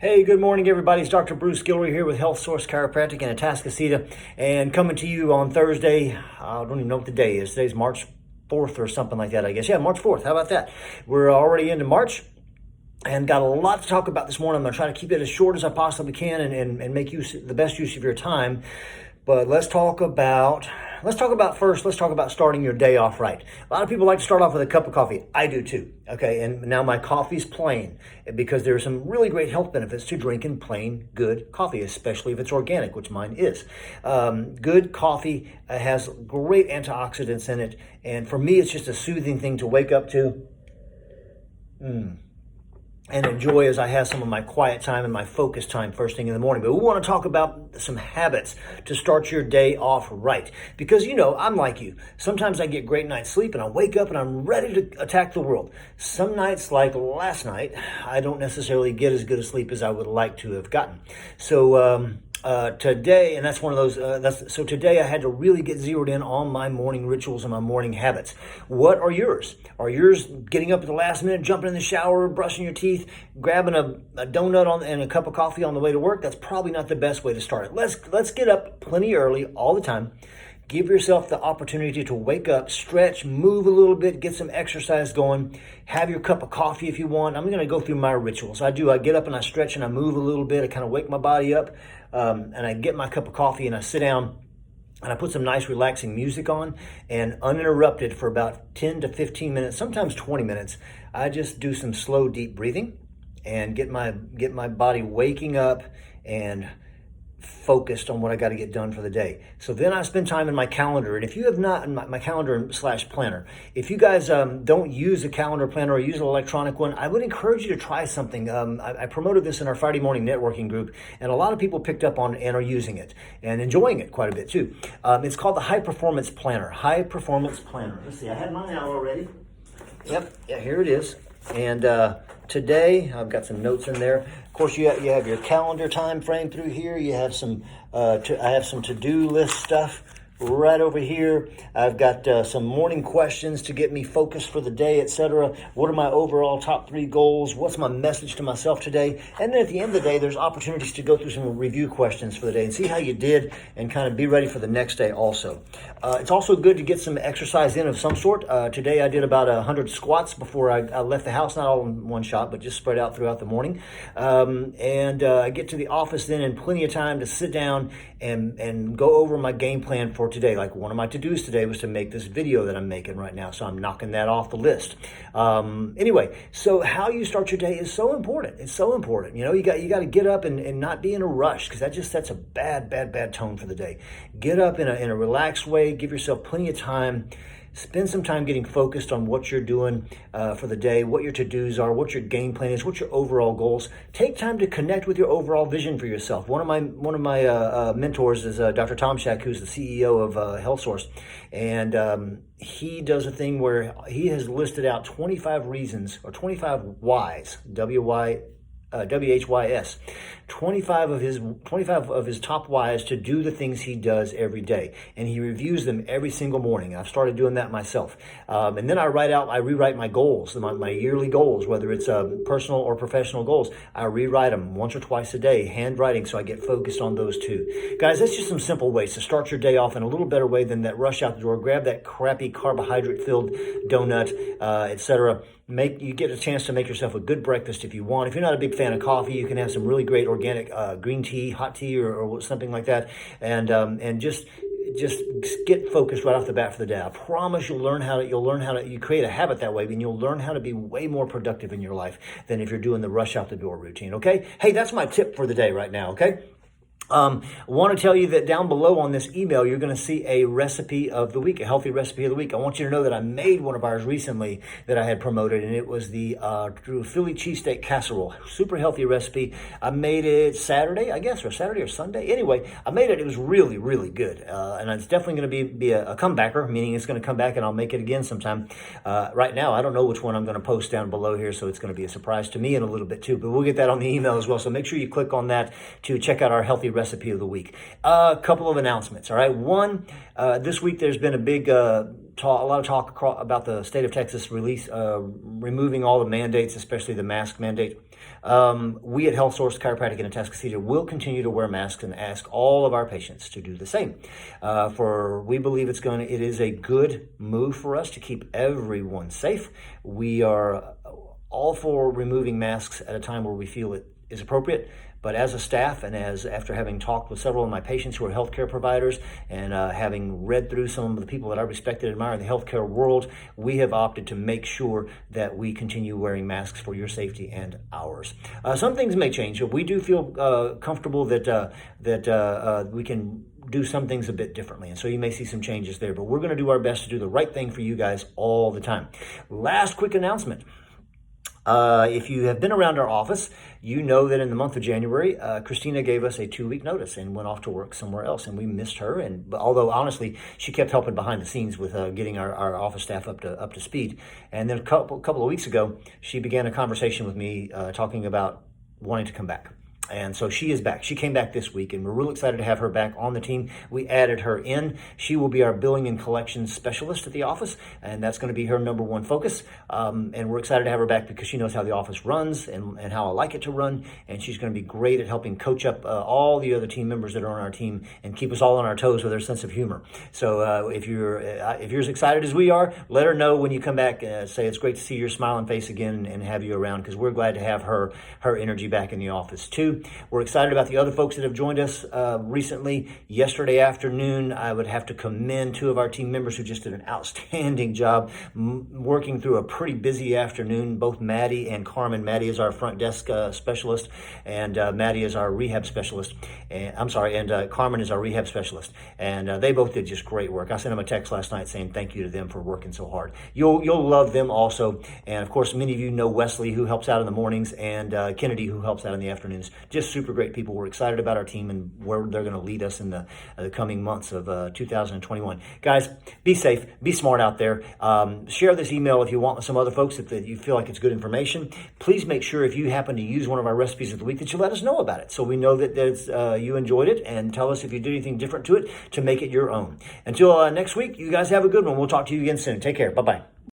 Hey, good morning, everybody. It's Dr. Bruce Gilroy here with Health Source Chiropractic in Atascocita, and coming to you on Thursday. I don't even know what the day is. Today's March 4th or something like that, I guess. Yeah, March 4th. How about that? We're already into March and got a lot to talk about this morning. I'm going to try to keep it as short as I possibly can and make the best use of your time. But let's talk about starting your day off right. A lot of people like to start off with a cup of coffee. I do too. Okay, and now my coffee's plain because there are some really great health benefits to drinking plain good coffee, especially if it's organic, which mine is. Good coffee has great antioxidants in it, and for me, it's just a soothing thing to wake up to. And enjoy as I have some of my quiet time and my focus time first thing in the morning. But we want to talk about some habits to start your day off right. Because, I'm like you. Sometimes I get great night's sleep and I wake up and I'm ready to attack the world. Some nights, like last night, I don't necessarily get as good a sleep as I would like to have gotten. So, today, and that's one of those, so today I had to really get zeroed in on my morning rituals and my morning habits. What are yours? Are yours getting up at the last minute, jumping in the shower, brushing your teeth, grabbing a donut and a cup of coffee on the way to work? That's probably not the best way to start it. Let's get up plenty early all the time. Give yourself the opportunity to wake up, stretch, move a little bit, get some exercise going. Have your cup of coffee if you want. I'm going to go through my rituals. I get up and I stretch and I move a little bit. I kind of wake my body up, and I get my cup of coffee and I sit down and I put some nice relaxing music on, and uninterrupted for about 10 to 15 minutes, sometimes 20 minutes, I just do some slow, deep breathing and get my body waking up and focused on what I got to get done for the day. So then I spend time in my calendar. And if you have not, in my calendar / planner, if you guys don't use a calendar planner or use an electronic one, I would encourage you to try something. I promoted this in our Friday morning networking group, and a lot of people picked up on and are using it and enjoying it quite a bit too. It's called the High Performance Planner. High Performance Planner. Let's see, I had mine out already. Yep, yeah, here it is. And today, I've got some notes in there. Of course, you have your calendar time frame through here. You have some, I have some to-do list stuff right over here. I've got some morning questions to get me focused for the day, etc. What are my overall top 3 goals? What's my message to myself today? And then at the end of the day, there's opportunities to go through some review questions for the day and see how you did and kind of be ready for the next day also. It's also good to get some exercise in of some sort. Today I did about 100 squats before I left the house, not all in one shot, but just spread out throughout the morning. I get to the office then and plenty of time to sit down and go over my game plan for today. Like one of my to-dos today was to make this video that I'm making right now, so I'm knocking that off the list. Anyway, so how you start your day is so important. It's so important. You got to get up and not be in a rush, because that just sets a bad tone for the day. Get up in a relaxed way. Give yourself plenty of time. Spend some time getting focused on what you're doing for the day, what your to-dos are, what your game plan is, what your overall goals. Take time to connect with your overall vision for yourself. One of my mentors is Dr. Tom Shack, who's the CEO of Health Source, and he does a thing where he has listed out 25 reasons, or 25 whys, WHYS, 25 of his top whys to do the things he does every day, and he reviews them every single morning. I've started doing that myself, and then I rewrite my goals, my yearly goals, whether it's personal or professional goals. I rewrite them once or twice a day, handwriting, so I get focused on those too. Guys, that's just some simple ways to start your day off in a little better way than that rush out the door. Grab that crappy carbohydrate-filled donut, etc. You get a chance to make yourself a good breakfast if you want. If you're not a big fan of coffee, you can have some really great organic green tea, hot tea, or something like that, and just get focused right off the bat for the day. I promise you create a habit that way, and you'll learn how to be way more productive in your life than if you're doing the rush out the door routine. Okay? Hey, that's my tip for the day right now. Okay? I want to tell you that down below on this email, you're going to see a recipe of the week, a healthy recipe of the week. I want you to know that I made one of ours recently that I had promoted, and it was the Philly cheesesteak casserole. Super healthy recipe. I made it Saturday, I guess, or Saturday or Sunday. Anyway, I made it. It was really, really good. And it's definitely going to be a comebacker, meaning it's going to come back and I'll make it again sometime. Right now, I don't know which one I'm going to post down below here, so it's going to be a surprise to me in a little bit too, but we'll get that on the email as well. So make sure you click on that to check out our healthy recipe of the week. A couple of announcements. All right. One, this week there's been a lot of talk about the state of Texas removing all the mandates, especially the mask mandate. We at Health Source Chiropractic in Atascocita will continue to wear masks and ask all of our patients to do the same. For we believe it is a good move for us to keep everyone safe. We are all for removing masks at a time where we feel it is appropriate. But as a staff and after having talked with several of my patients who are healthcare providers and having read through some of the people that I respect and admire in the healthcare world, we have opted to make sure that we continue wearing masks for your safety and ours. Some things may change. We do feel comfortable that we can do some things a bit differently. And so you may see some changes there, but we're going to do our best to do the right thing for you guys all the time. Last quick announcement. If you have been around our office, you know that in the month of January, Christina gave us a 2-week notice and went off to work somewhere else, and we missed her. And although honestly, she kept helping behind the scenes with getting our office staff up to speed. And then a couple of weeks ago, she began a conversation with me talking about wanting to come back. And so she is back. She came back this week, and we're real excited to have her back on the team. We added her in. She will be our billing and collections specialist at the office, and that's going to be her number one focus. And we're excited to have her back because she knows how the office runs and how I like it to run. And she's going to be great at helping coach up all the other team members that are on our team and keep us all on our toes with her sense of humor. So if you're as excited as we are, let her know when you come back. Say it's great to see your smiling face again and have you around, because we're glad to have her energy back in the office too. We're excited about the other folks that have joined us recently. Yesterday afternoon, I would have to commend 2 of our team members who just did an outstanding job working through a pretty busy afternoon. Both Maddie and Carmen. Maddie is our front desk specialist, and Maddie is our rehab specialist. And Carmen is our rehab specialist. And they both did just great work. I sent them a text last night saying thank you to them for working so hard. You'll love them also. And of course, many of you know Wesley, who helps out in the mornings, and Kennedy, who helps out in the afternoons. Just super great people. We're excited about our team and where they're going to lead us in the coming months of 2021. Guys, be safe, be smart out there. Share this email if you want with some other folks that you feel like it's good information. Please make sure if you happen to use one of our recipes of the week that you let us know about it, so we know that you enjoyed it, and tell us if you did anything different to it to make it your own. Until next week, you guys have a good one. We'll talk to you again soon. Take care. Bye-bye.